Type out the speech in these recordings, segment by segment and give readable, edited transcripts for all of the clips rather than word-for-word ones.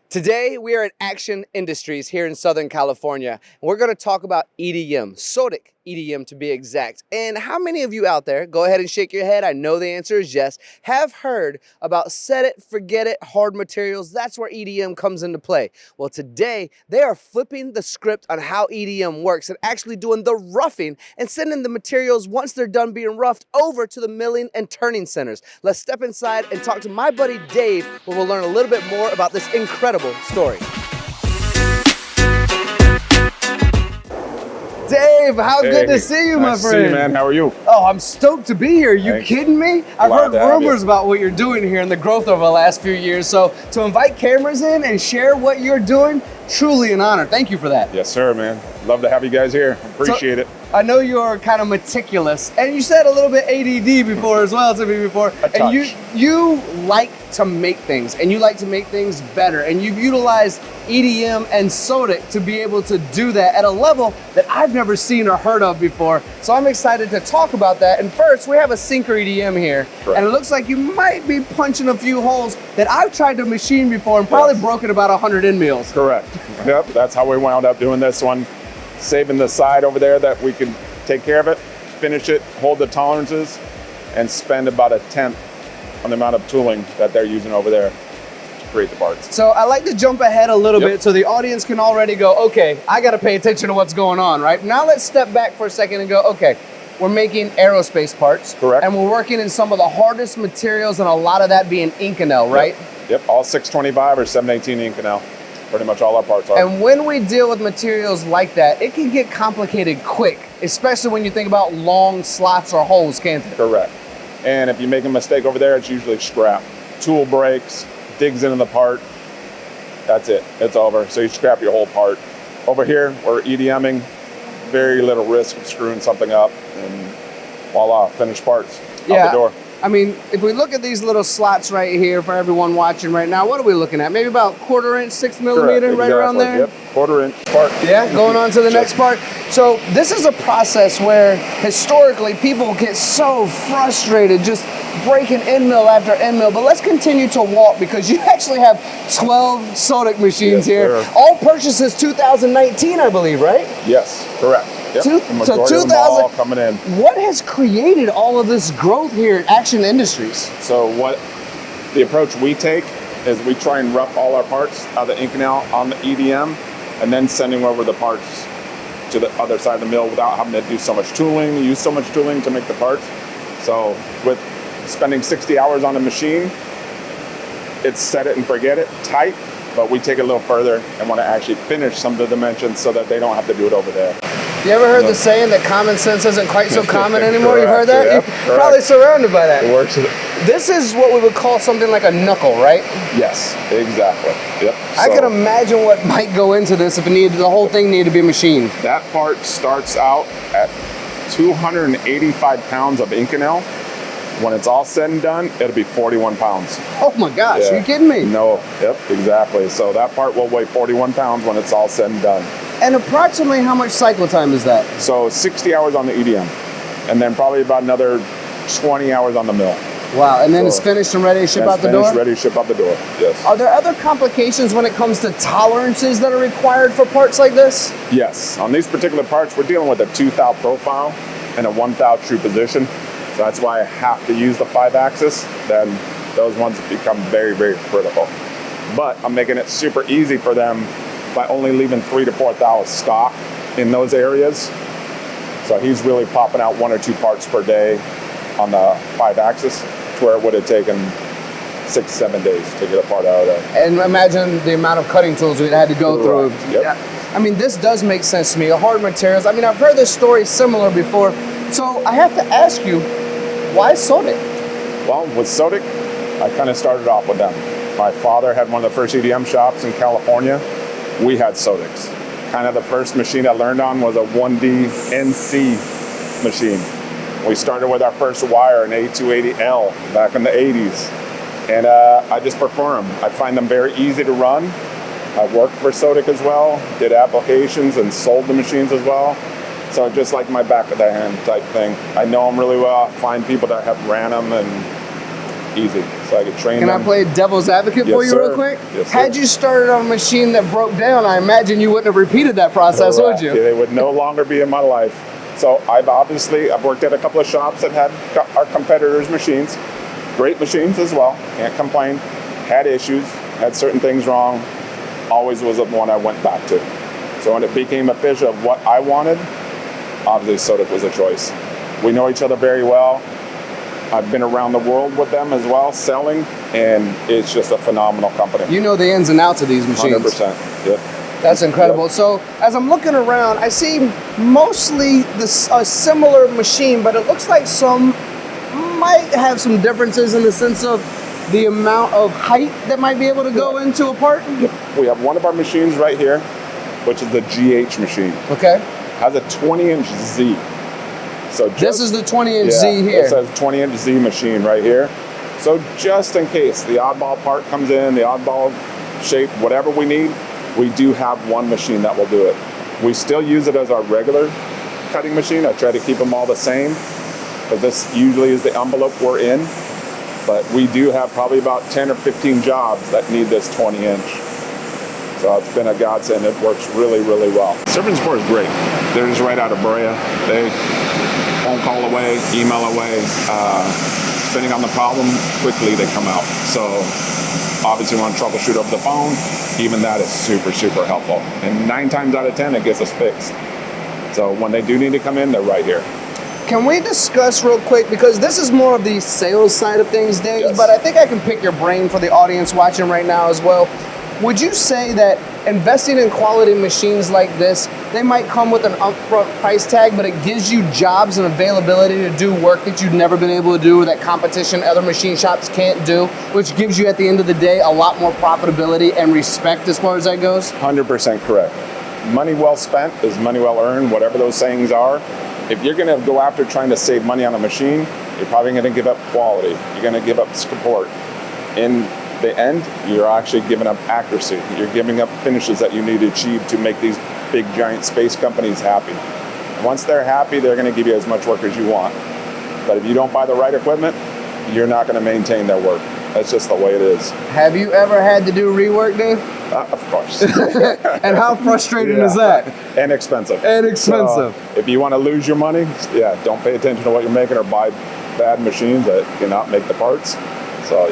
Today, we are at Action Industries here in Southern California. And we're going to talk about EDM, Sodick EDM to be exact. And how many of you out there, go ahead and shake your head, I know the answer is yes, have heard about set it, forget it, hard materials? That's where EDM comes into play. Well, today, they are flipping the script on how EDM works and actually doing the roughing and sending the materials, once they're done being roughed, over to the milling and turning centers. Let's step inside and talk to my buddy Dave, where we'll learn a little bit more about this incredible story. Dave, how good to see you, my friend. Nice to see you, man. How are you? Oh, I'm stoked to be here. You kidding me? I've heard rumors about what you're doing here and the growth over the last few years. So to invite cameras in and share what you're doing, truly an honor. Thank you for that. Yes, sir, man. Love to have you guys here. Appreciate it. I know you're kind of meticulous, and you said a little bit ADD before as well to me before. And you like to make things, and you like to make things better, and you've utilized EDM and Sodick to be able to do that at a level that I've never seen or heard of before. So I'm excited to talk about that. And first, we have a sinker EDM here, and it looks like you might be punching a few holes that I've tried to machine before and probably broken about 100 end mills. Correct. Yep, that's how we wound up doing this one. Saving the side over there that we can take care of it, finish it, hold the tolerances, and spend about 1/10 on the amount of tooling that they're using over there to create the parts. So I like to jump ahead a little bit so the audience can already go, okay, I got to pay attention to what's going on, right? Now let's step back for a second and go, okay, we're making aerospace parts. Correct. And we're working in some of the hardest materials, and a lot of that being Inconel, right? Yep, all 625 or 718 Inconel. Pretty much all our parts are. And when we deal with materials like that, it can get complicated quick, especially when you think about long slots or holes, can't it? Correct. And if you make a mistake over there, it's usually scrap. Tool breaks, digs into the part, that's it, it's over. So you scrap your whole part. Over here, we're EDMing, very little risk of screwing something up, and voila, finished parts out the door. I mean, if we look at these little slots right here for everyone watching right now, what are we looking at? Maybe about 1/4 inch, 6 millimeter, right around there? Yep, 1/4 inch part. Yeah, going on to the next part. So this is a process where historically people get so frustrated just breaking end mill after end mill. But let's continue to walk, because you actually have 12 Sodick machines here. Sir. All purchases 2019, I believe, right? Yes, correct. Yep. So 2000 coming in. What has created all of this growth here at Action Industries? So the approach we take is we try and rough all our parts out of the Inconel on the EDM, and then sending over the parts to the other side of the mill without having to do so much tooling, use so much tooling to make the parts. So with spending 60 hours on a machine, it's set it and forget it, tight, but we take it a little further and want to actually finish some of the dimensions so that they don't have to do it over there. You ever heard the saying that common sense isn't quite so common anymore? Correct, You've heard that? yep, You're probably surrounded by that. It works. This is what we would call something like a knuckle, right? Yes, exactly. Yep. I can imagine what might go into this if the whole thing needed to be machined. That part starts out at 285 pounds of Inconel. When it's all said and done, it'll be 41 pounds. Oh my gosh, are you kidding me? No, yep, exactly. So that part will weigh 41 pounds when it's all said and done. And approximately how much cycle time is that? So 60 hours on the EDM, and then probably about another 20 hours on the mill. Wow, and then it's finished and ready to ship out the door? Ready to ship out the door, yes. Are there other complications when it comes to tolerances that are required for parts like this? Yes, on these particular parts, we're dealing with a 2 thou profile and a 1 thou true position. So that's why I have to use the 5-axis. Then those ones become very, very critical. But I'm making it super easy for them by only leaving 3 to 4 thou stock in those areas. So he's really popping out 1 or 2 parts per day on the 5-axis, to where it would have taken 6-7 days to get a part out of there. And imagine the amount of cutting tools we'd had to go through. Yep. Yeah. I mean, this does make sense to me. Hard materials. I mean, I've heard this story similar before. So I have to ask you, why Sodick? Well, with Sodick, I kind of started off with them. My father had one of the first EDM shops in California. We had Sodicks. Kind of the first machine I learned on was a 1DNC machine. We started with our first wire, an A280L, back in the 80s. And I just prefer them. I find them very easy to run. I worked for Sodick as well, did applications and sold the machines as well. So just like my back of the hand type thing. I know them really well. I find people that have ran them, and easy. so I could train Can them. I play devil's advocate Yes, for you sir. real quick? Yes, sir. Had you started on a machine that broke down, I imagine you wouldn't have repeated that process, Correct. would you? They would no longer be in my life. So I've worked at a couple of shops that had our competitors' machines. Great machines as well, can't complain. Had issues, had certain things wrong. Always was the one I went back to. So when it became official of what I wanted, obviously Sodick was a choice. We know each other very well. I've been around the world with them as well, selling, and it's just a phenomenal company. You know the ins and outs of these machines. 100%. Yep. That's incredible. Yep. So as I'm looking around, I see mostly a similar machine, but it looks like some might have some differences in the sense of the amount of height that might be able to go into a part. Yep. We have one of our machines right here, which is the GH machine. Okay. Has a 20-inch Z. So This is the 20-inch Z here. This has a 20-inch Z machine right here. So just in case the oddball part comes in, the oddball shape, whatever we need, we do have one machine that will do it. We still use it as our regular cutting machine. I try to keep them all the same, but this usually is the envelope we're in. But we do have probably about 10 or 15 jobs that need this 20-inch. So it's been a godsend. It works really, really well. Serving Support is great. They're just right out of Brea. They phone call away, email away. Depending on the problem, quickly they come out. So obviously we want to troubleshoot over the phone. Even that is super, super helpful. And 9 times out of 10, it gets us fixed. So when they do need to come in, they're right here. Can we discuss real quick, because this is more of the sales side of things, Dave, Yes. but I think I can pick your brain for the audience watching right now as well. Would you say that investing in quality machines like this, they might come with an upfront price tag, but it gives you jobs and availability to do work that you've never been able to do, or that competition other machine shops can't do, which gives you at the end of the day a lot more profitability and respect as far as that goes? 100% correct. Money well spent is money well earned, whatever those sayings are. If you're going to go after trying to save money on a machine, you're probably going to give up quality. You're going to give up support. In the end, you're actually giving up accuracy. You're giving up finishes that you need to achieve to make these big giant space companies happy. And once they're happy, they're going to give you as much work as you want. But if you don't buy the right equipment, you're not going to maintain their work. That's just the way it is. Have you ever had to do rework, Dave? Of course. And how frustrating is that? And expensive. And expensive. So if you want to lose your money, don't pay attention to what you're making or buy bad machines that cannot make the parts. So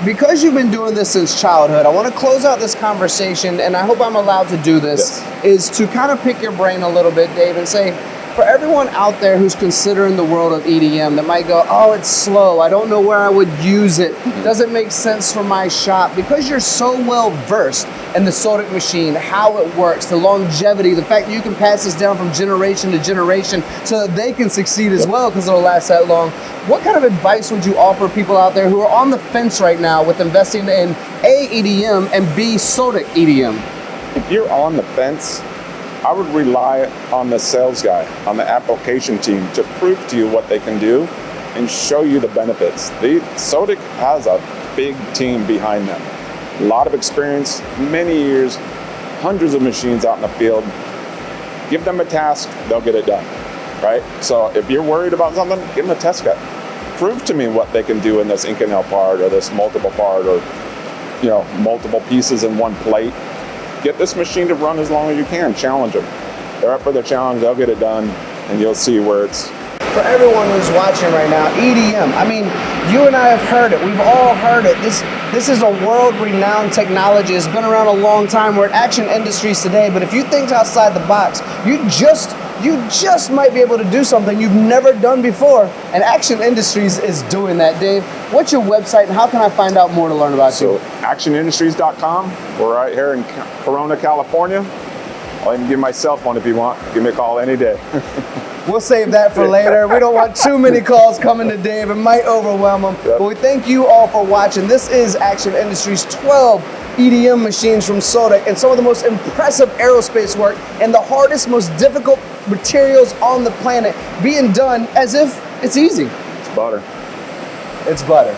Because you've been doing this since childhood, I want to close out this conversation, and I hope I'm allowed to do this, is to kind of pick your brain a little bit, Dave, and say, for everyone out there who's considering the world of EDM that might go, oh, it's slow, I don't know where I would use it, doesn't make sense for my shop, because you're so well versed in the Sodick machine, how it works, the longevity, the fact that you can pass this down from generation to generation so that they can succeed as well because it'll last that long. What kind of advice would you offer people out there who are on the fence right now with investing in A, EDM, and B, Sodick EDM? if you're on the fence, I would rely on the sales guy, on the application team to prove to you what they can do and show you the benefits. Sodick has a big team behind them. A lot of experience, many years, hundreds of machines out in the field. Give them a task, they'll get it done, right? So if you're worried about something, give them a test cut. Prove to me what they can do in this Inconel part or this multiple part or multiple pieces in one plate. Get this machine to run as long as you can. Challenge them. They're up for the challenge. They'll get it done, and you'll see where it's. For everyone who's watching right now, EDM. I mean, you and I have heard it. We've all heard it. This is a world-renowned technology. It's been around a long time. We're at Action Industries today, but if you think outside the box, you just might be able to do something you've never done before. And Action Industries is doing that, Dave. What's your website, and how can I find out more to learn about you? So, actionindustries.com. We're right here in Corona, California. I'll even give my cell phone if you want. Give me a call any day. We'll save that for later. We don't want too many calls coming to Dave. It might overwhelm him. Yep. But we thank you all for watching. This is Action Industries 12 EDM machines from Sodick and some of the most impressive aerospace work and the hardest, most difficult materials on the planet being done as if it's easy. It's butter. It's butter.